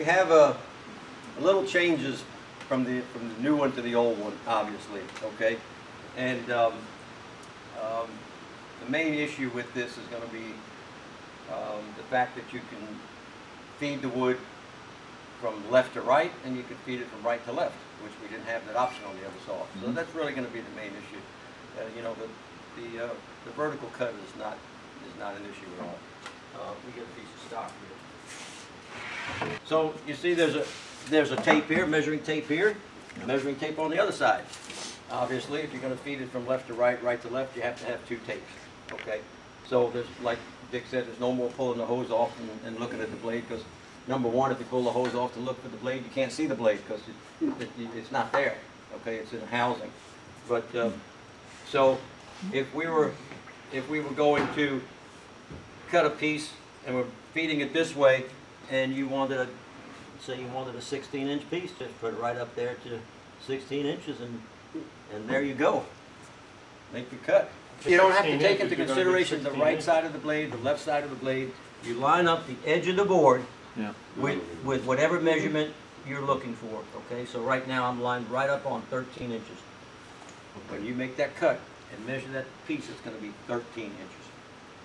have a little changes from the new one to the old one, obviously, okay? And the main issue with this is going to be the fact that you can feed the wood from left to right, and you can feed it from right to left, which we didn't have that option on the other saw. So that's really going to be the main issue. You know, the vertical cut is not an issue at all. We get a piece of stock here. So you see, there's a tape here, measuring tape here, measuring tape on the other side. Obviously, if you're going to feed it from left to right, right to left, you have to have two tapes. Okay. So there's, like Dick said, there's no more pulling the hose off and looking at the blade, because number one, if you pull the hose off to look for the blade, you can't see the blade because it's not there. Okay, it's in the housing. But so if we were going to cut a piece and we're feeding it this way, and you wanted a, say you wanted a 16-inch piece, just put it right up there to 16 inches, and there you go. Make your cut. You don't have to take into consideration the right side of the blade, the left side of the blade. You line up the edge of the board with whatever measurement you're looking for. Okay, so right now I'm lined right up on 13 inches. When you make that cut and measure that piece, it's going to be 13 inches.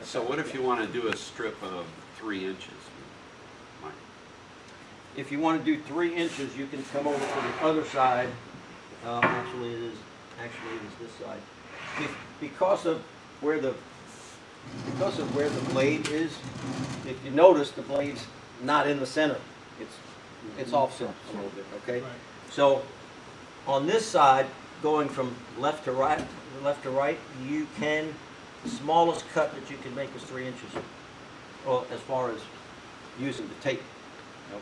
So what if you want to do a strip of 3 inches? Mike? If you want to do 3 inches, you can come over to the other side. Actually, it is this side. Because of where the blade is, if you notice, the blade's not in the center. It's offset a little bit. Okay. Right. So on this side, going from left to right, you can, the smallest cut that you can make is 3 inches. Well, as far as using the tape.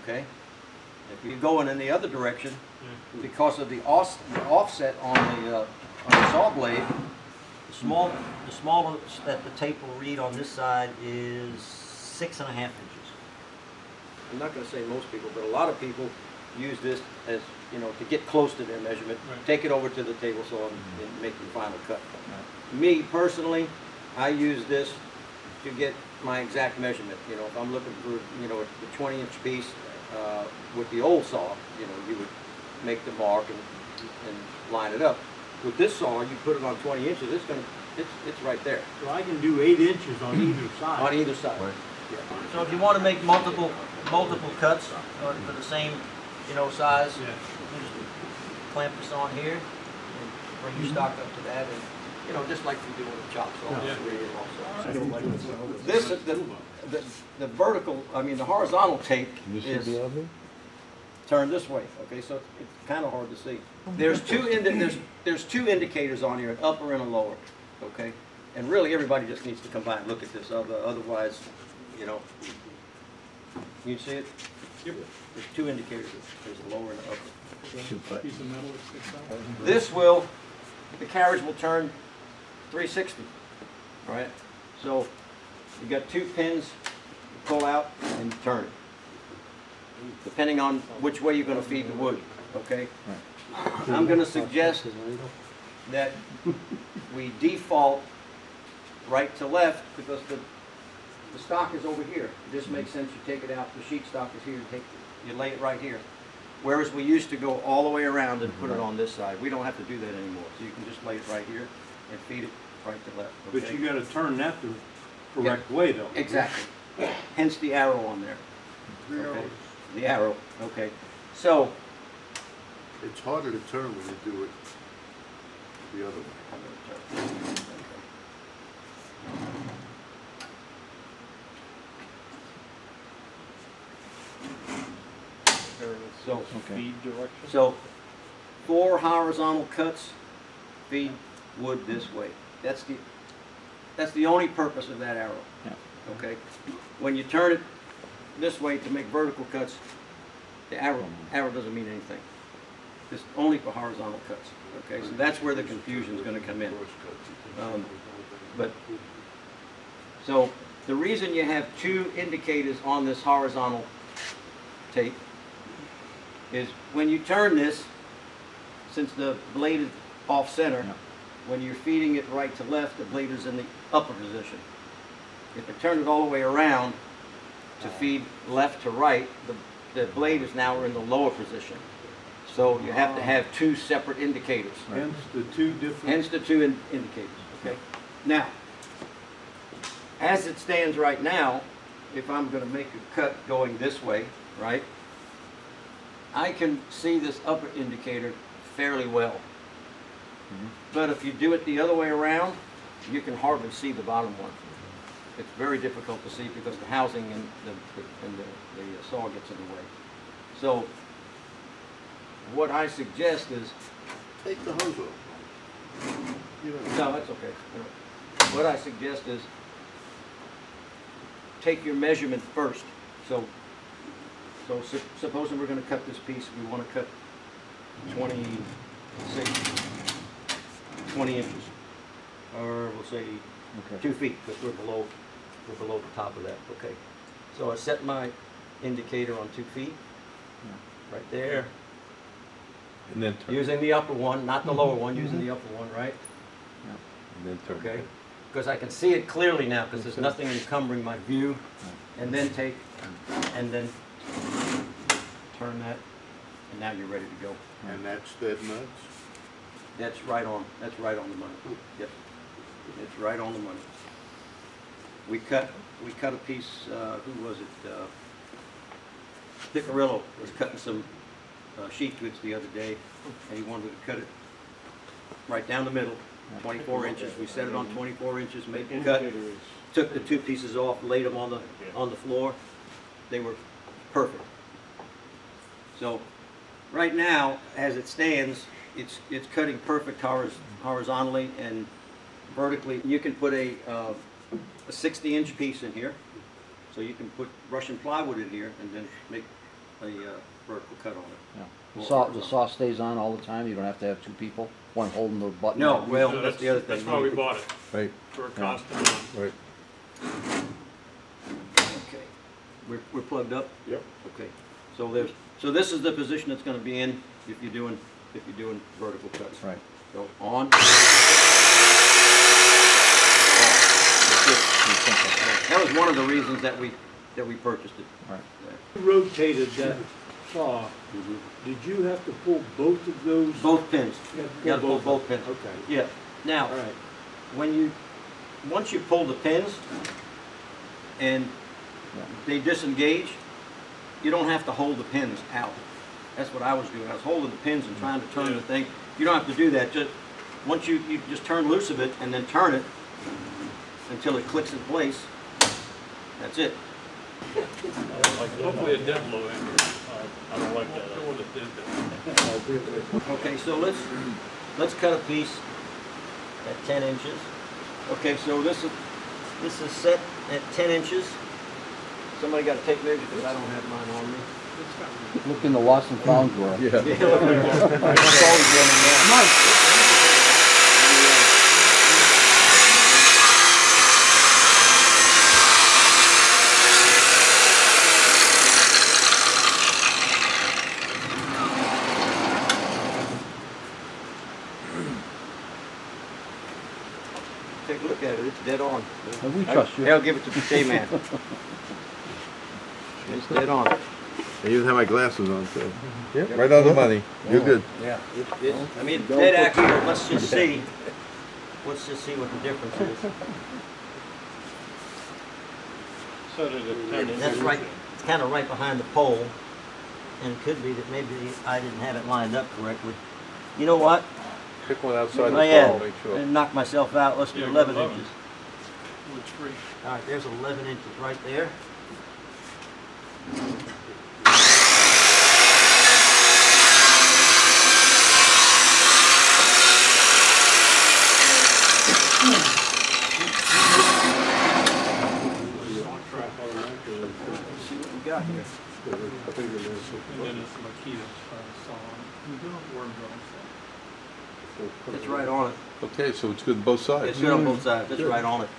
Okay. If you're going in the other direction, because of the offset on the saw blade, the smallest that the tape will read on this side is 6.5 inches. I'm not going to say most people, but a lot of people use this as, you know, to get close to their measurement, take it over to the table saw and make your final cut. Me personally, I use this to get my exact measurement. You know, if I'm looking for, you know, the 20-inch piece with the old saw, you know, you would make the mark and line it up. With this saw, you put it on 20 inches, it's right there. So I can do 8 inches on either side. On either side. Right. Yeah. So if you want to make multiple cuts for the same, you know, size, you just clamp this on here and bring your stock up to that, and, you know, just like you do with the chop saw. The vertical, I mean the horizontal tape is turned this way. Okay, so it's kind of hard to see. There's two indicators on here, an upper and a lower. Okay, and really everybody just needs to come by and look at this. Otherwise, you know, you see it. There's two indicators. There's a lower and an upper. Piece of metal that sticks out. This will, the carriage will turn 360. All right. So you got two pins, you pull out and you turn it, depending on which way you're going to feed the wood. Okay. I'm going to suggest that we default right to left because the stock is over here. This makes sense. You take it out. The sheet stock is here. You lay it right here. Whereas we used to go all the way around and put it on this side. We don't have to do that anymore. So you can just lay it right here and feed it right to left. Okay? But you got to turn that the correct way, though. Exactly. Hence the arrow on there. Okay. The arrow. Okay. So it's harder to turn when you do it the other way. So, Feed direction. so 4 horizontal cuts feed wood this way. That's the only purpose of that arrow. Yeah. Okay. When you turn it this way to make vertical cuts, the arrow doesn't mean anything. It's only for horizontal cuts. Okay, so that's where the confusion is going to come in. So the reason you have 2 indicators on this horizontal tape is when you turn this, since the blade is off center, when you're feeding it right to left, the blade is in the upper position. If you turn it all the way around to feed left to right, the the blade is now in the lower position. So you have to have two separate indicators. Hence the two different. Hence the two indicators, okay? Now, as it stands right now, if I'm gonna make a cut going this way, right? I can see this upper indicator fairly well. But if you do it the other way around, you can hardly see the bottom one. It's very difficult to see because the housing and the saw gets in the way. So, what I suggest is, Take the hose off. You know, no, that's okay. What I suggest is, take your measurement first. So supposing we're gonna cut this piece, we wanna cut 20 inches. Or we'll say 2 feet, because we're below the top of that, okay? So I set my indicator on 2 feet, right there. And then turn. Using the upper one, not the lower one, using the upper one, right? And then turn. Okay? Because I can see it clearly now, because there's nothing encumbering my view. And then take, and then turn that, and now you're ready to go. and that's dead nuts. That's right on the money. Yep. It's right on the money. We cut a piece, who was it? Piccirillo was cutting some sheet goods the other day, and he wanted to cut it right down the middle, 24 inches. We set it on 24 inches, made the cut, took the two pieces off, laid them on the floor. They were perfect. So right now, as it stands, it's cutting perfect horizontally and vertically. You can put a 60-inch piece in here, so you can put Russian plywood in here and then make a vertical cut on it. Yeah. The saw stays on all the time? You don't have to have two people, one holding the button? No, well, that's the other thing. That's why we bought it, Right, for a constant. right. Okay. We're plugged up? Yep. Okay. So this is the position it's gonna be in if you're doing vertical cuts. Right. So on. That was one of the reasons that we purchased it. Right. You rotated that saw, Mhm. did you have to pull both of those? Both pins. You had to You gotta pull of both them? pins. Okay, Yeah. Now, all right. once you pull the pins and they disengage, you don't have to hold the pins out. That's what I was doing. I was holding the pins and trying to turn the thing. You don't have to do that. Just once you just turn loose of it and then turn it until it clicks in place. That's it. Hopefully it did blow in. I don't like that. I would have did that. Okay, so let's cut a piece at 10 inches. Okay, so this is set at 10 inches. Somebody got to take measure because I don't have mine on me. Look in the lost and found drawer. Yeah. It's always one in there. Take a look at it. It's dead on. And we trust you. I'll give it to the J-Man. It's dead on. I even have my glasses on too. Yeah, right on the money. You're good. Yeah. I mean, it's dead accurate. Let's just see what the difference is. Set it at 10 inches. That's right, it's kind of right behind the pole, and it could be that maybe I didn't have it lined up correctly. You know what? Pick one outside Oh, the yeah. pole, make sure. And knock myself out, let's do Yeah, 11 11. inches. Wood's free. All right, there's 11 inches right there. See what we got here. And then it's Makita's saw. Worm drum saw. It's right on it. Okay, so it's good both sides. It's good on both sides. It's right on it.